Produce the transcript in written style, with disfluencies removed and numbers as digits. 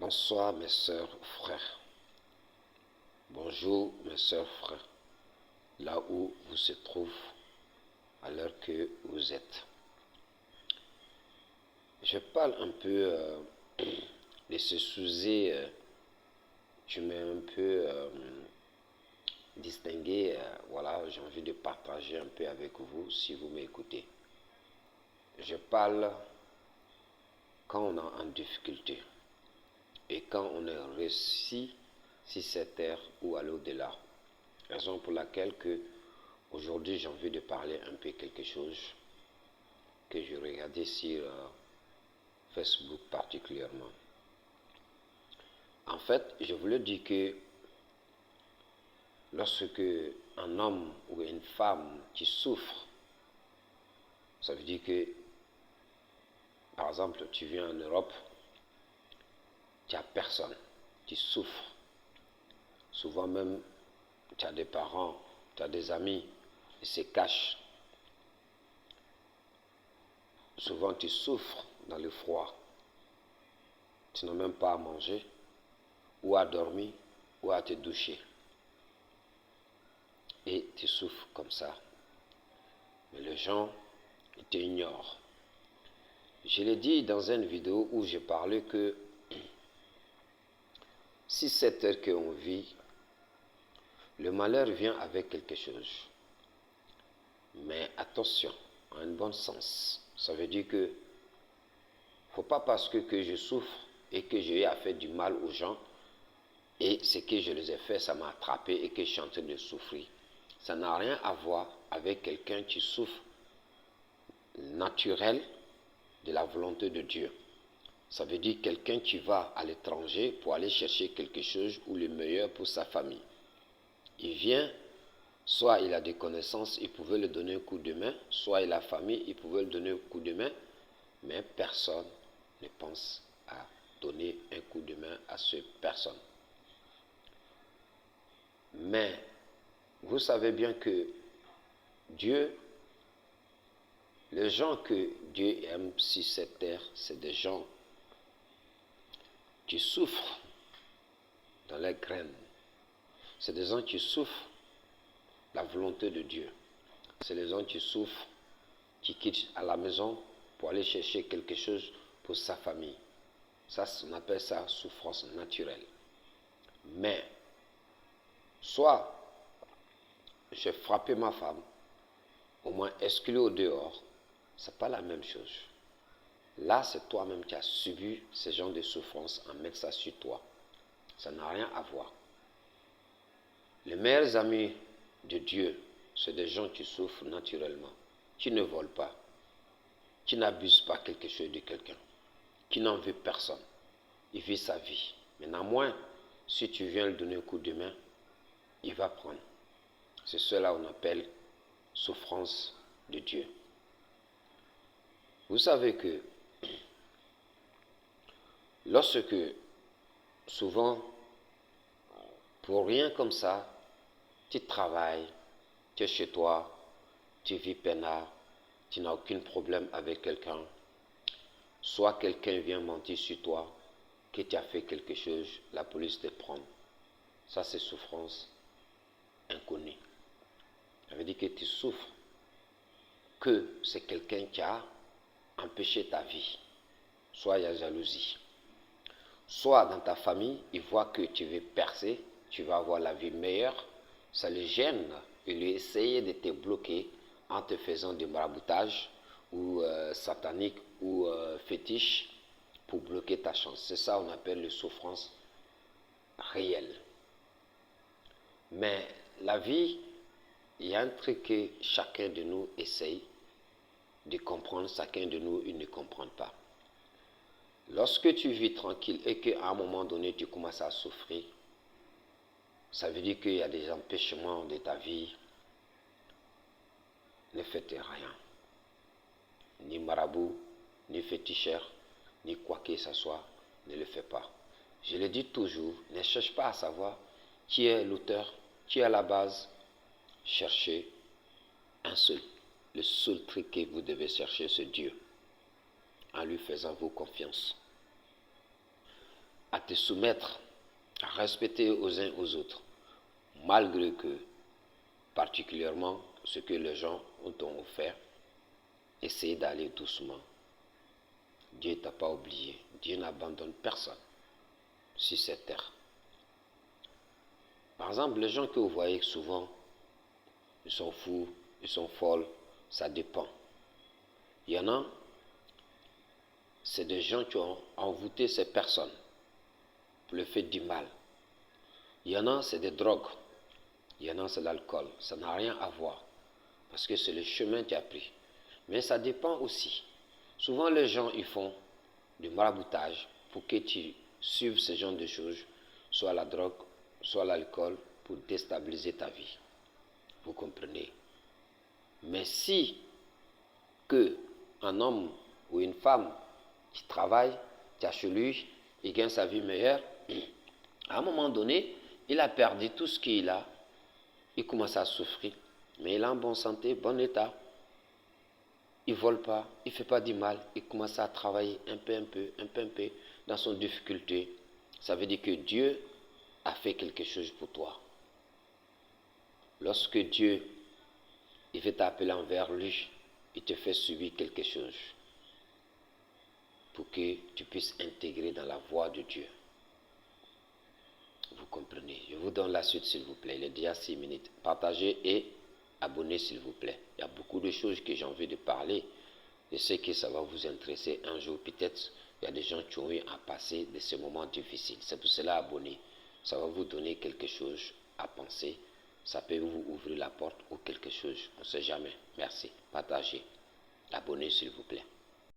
Bonsoir mes sœurs, frères. Bonjour mes sœurs, frères, là où vous se trouvez, à l'heure que vous êtes. Je parle un peu de ce sujet, je m'ai un peu distingué, voilà, j'ai envie de partager un peu avec vous si vous m'écoutez. Je parle quand on est en difficulté et quand on est réussi sur cette terre ou à l'au-delà. Raison pour laquelle aujourd'hui j'ai envie de parler un peu quelque chose que je regardais sur Facebook particulièrement. En fait, je voulais dire que lorsque un homme ou une femme qui souffre, ça veut dire que, par exemple, tu viens en Europe, tu n'as personne, tu souffres. Souvent même, tu as des parents, tu as des amis, ils se cachent. Souvent, tu souffres dans le froid. Tu n'as même pas à manger, ou à dormir, ou à te doucher. Et tu souffres comme ça. Mais les gens, ils t'ignorent. Je l'ai dit dans une vidéo où j'ai parlé que si cette heure qu'on vit, le malheur vient avec quelque chose. Mais attention, en un bon sens. Ça veut dire que faut pas parce que je souffre et que j'ai à faire du mal aux gens et ce que je les ai fait, ça m'a attrapé et que je suis en train de souffrir. Ça n'a rien à voir avec quelqu'un qui souffre naturel de la volonté de Dieu. Ça veut dire quelqu'un qui va à l'étranger pour aller chercher quelque chose ou le meilleur pour sa famille. Il vient, soit il a des connaissances, il pouvait lui donner un coup de main, soit il a la famille, il pouvait lui donner un coup de main, mais personne ne pense à donner un coup de main à cette personne. Mais vous savez bien que Dieu, les gens que Dieu aime sur cette terre, c'est des gens qui souffrent dans les graines. C'est des gens qui souffrent la volonté de Dieu. C'est les gens qui souffrent, qui quittent à la maison pour aller chercher quelque chose pour sa famille. Ça, on appelle ça souffrance naturelle. Mais, soit j'ai frappé ma femme, au moins exclu au dehors, c'est pas la même chose. Là, c'est toi-même qui as subi ce genre de souffrance en mettant ça sur toi. Ça n'a rien à voir. Les meilleurs amis de Dieu, c'est des gens qui souffrent naturellement, qui ne volent pas, qui n'abusent pas quelque chose de quelqu'un, qui n'en veut personne. Il vit sa vie. Mais néanmoins, si tu viens lui donner un coup de main, il va prendre. C'est cela qu'on appelle souffrance de Dieu. Vous savez que lorsque, souvent, pour rien comme ça, tu travailles, tu es chez toi, tu vis peinard, tu n'as aucun problème avec quelqu'un, soit quelqu'un vient mentir sur toi, que tu as fait quelque chose, la police te prend. Ça, c'est souffrance inconnue. Ça veut dire que tu souffres, que c'est quelqu'un qui a empêché ta vie. Soit il y a jalousie. Soit dans ta famille, il voit que tu veux percer, tu vas avoir la vie meilleure, ça le gêne. Il lui essaye de te bloquer en te faisant du maraboutage ou satanique ou fétiche pour bloquer ta chance. C'est ça qu'on appelle les souffrances réelles. Mais la vie, il y a un truc que chacun de nous essaye de comprendre, chacun de nous, il ne comprend pas. Lorsque tu vis tranquille et qu'à un moment donné, tu commences à souffrir, ça veut dire qu'il y a des empêchements de ta vie. Ne faites rien. Ni marabout, ni féticheur, ni quoi que ce soit, ne le fais pas. Je le dis toujours, ne cherche pas à savoir qui est l'auteur, qui est à la base. Cherchez un seul. Le seul truc que vous devez chercher, c'est Dieu. En lui faisant vous confiance. te soumettre, à respecter aux uns aux autres, malgré que, particulièrement, ce que les gens t'ont offert, essaye d'aller doucement. Dieu ne t'a pas oublié. Dieu n'abandonne personne sur cette terre. Par exemple, les gens que vous voyez souvent, ils sont fous, ils sont folles, ça dépend. Il y en a, c'est des gens qui ont envoûté ces personnes pour le fait du mal. Il y en a, c'est des drogues. Il y en a, c'est l'alcool. Ça n'a rien à voir. Parce que c'est le chemin que tu as pris. Mais ça dépend aussi. Souvent, les gens, ils font du maraboutage pour que tu suives ce genre de choses, soit la drogue, soit l'alcool, pour déstabiliser ta vie. Vous comprenez? Mais si que un homme ou une femme qui travaille, qui a chez lui, il gagne sa vie meilleure, à un moment donné, il a perdu tout ce qu'il a, il commence à souffrir, mais il est en bonne santé, bon état. Il ne vole pas, il ne fait pas du mal, il commence à travailler un peu, dans son difficulté. Ça veut dire que Dieu a fait quelque chose pour toi. Lorsque Dieu il veut t'appeler envers lui, il te fait subir quelque chose pour que tu puisses intégrer dans la voie de Dieu. Vous comprenez? Je vous donne la suite s'il vous plaît. Il est déjà 6 minutes. Partagez et abonnez s'il vous plaît. Il y a beaucoup de choses que j'ai envie de parler. Je sais que ça va vous intéresser un jour. Peut-être il y a des gens qui ont eu à passer de ces moments difficiles. C'est pour cela abonnez. Ça va vous donner quelque chose à penser. Ça peut vous ouvrir la porte ou quelque chose. On ne sait jamais. Merci. Partagez. Abonnez s'il vous plaît.